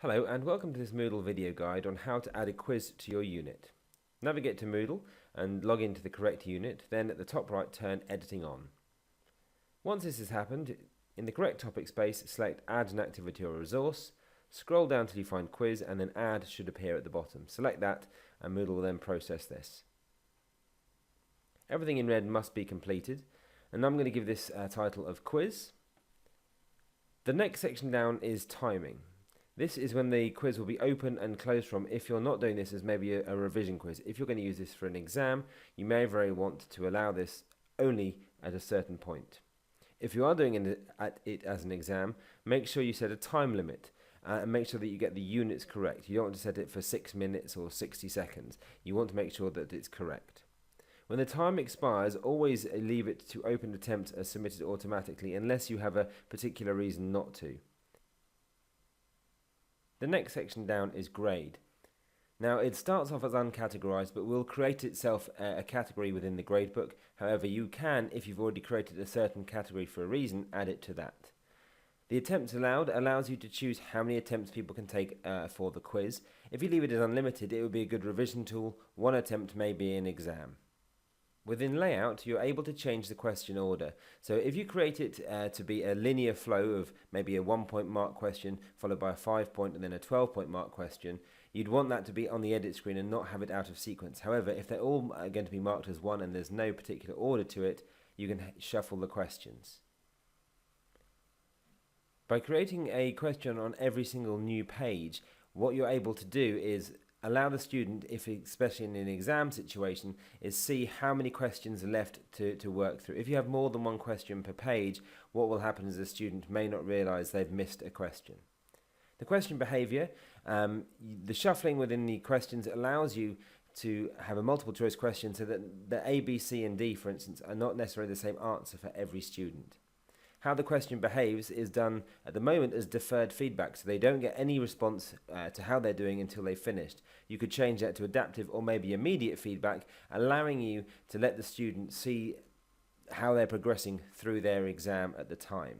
Hello and welcome to this Moodle video guide on how to add a quiz to your unit. Navigate to Moodle and log into the correct unit, then at the top right turn Editing on. Once this has happened, in the correct topic space select Add an activity or resource, scroll down till you find Quiz and then Add should appear at the bottom. Select that and Moodle will then process this. Everything in red must be completed, and I'm going to give this a title of Quiz. The next section down is Timing. This is when the quiz will be open and closed from if you're not doing this as maybe a revision quiz. If you're going to use this for an exam, you may very want to allow this only at a certain point. If you are doing it as an exam, make sure you set a time limit and make sure that you get the units correct. You don't want to set it for 6 minutes or 60 seconds. You want to make sure that it's correct. When the time expires, always leave it to open attempt as submitted automatically unless you have a particular reason not to. The next section down is grade. Now it starts off as uncategorized but will create itself a category within the gradebook. However, you can, if you've already created a certain category for a reason, add it to that. The attempts allowed allows you to choose how many attempts people can take for the quiz. If you leave it as unlimited, it would be a good revision tool. One attempt may be an exam. Within layout, you're able to change the question order. So if you create it to be a linear flow of maybe a 1-point mark question followed by a 5-point and then a 12-point mark question, you'd want that to be on the edit screen and not have it out of sequence. However, if they're all going to be marked as one and there's no particular order to it, you can shuffle the questions. By creating a question on every single new page, what you're able to do is allow the student, especially in an exam situation, is see how many questions are left to work through. If you have more than one question per page, what will happen is the student may not realise they've missed a question. The question behaviour, the shuffling within the questions allows you to have a multiple choice question so that the A, B, C and D, for instance, are not necessarily the same answer for every student. How the question behaves is done at the moment as deferred feedback, so they don't get any response to how they're doing until they've finished. You could change that to adaptive or maybe immediate feedback, allowing you to let the student see how they're progressing through their exam at the time.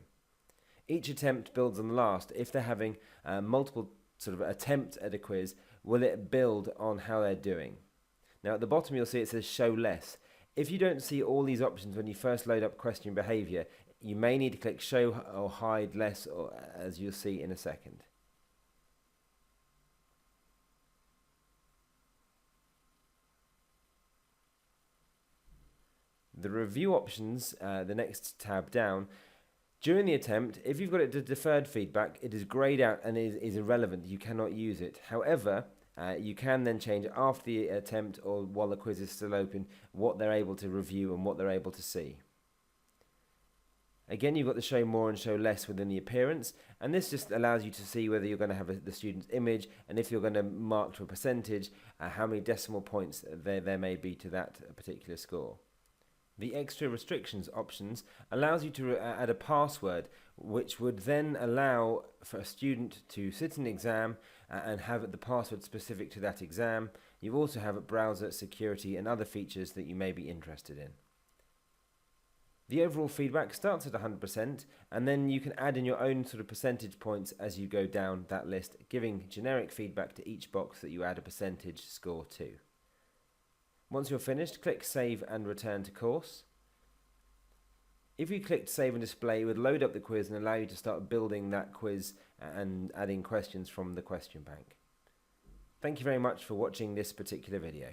Each attempt builds on the last. If they're having multiple sort of attempts at a quiz, will it build on how they're doing? Now at the bottom you'll see it says show less. If you don't see all these options when you first load up question behavior, you may need to click show or hide less, or as you'll see in a second. The review options, the next tab down, during the attempt, if you've got it to deferred feedback, it is greyed out and is irrelevant. You cannot use it. However, you can then change after the attempt or while the quiz is still open what they're able to review and what they're able to see. Again, you've got the show more and show less within the appearance, and this just allows you to see whether you're going to have the student's image and if you're going to mark to a percentage, how many decimal points there may be to that particular score. The extra restrictions options allows you to add a password, which would then allow for a student to sit an exam and have the password specific to that exam. You also have browser security and other features that you may be interested in. The overall feedback starts at 100%, and then you can add in your own sort of percentage points as you go down that list, giving generic feedback to each box that you add a percentage score to. Once you're finished, click Save and Return to Course. If you clicked Save and Display, it would load up the quiz and allow you to start building that quiz and adding questions from the question bank. Thank you very much for watching this particular video.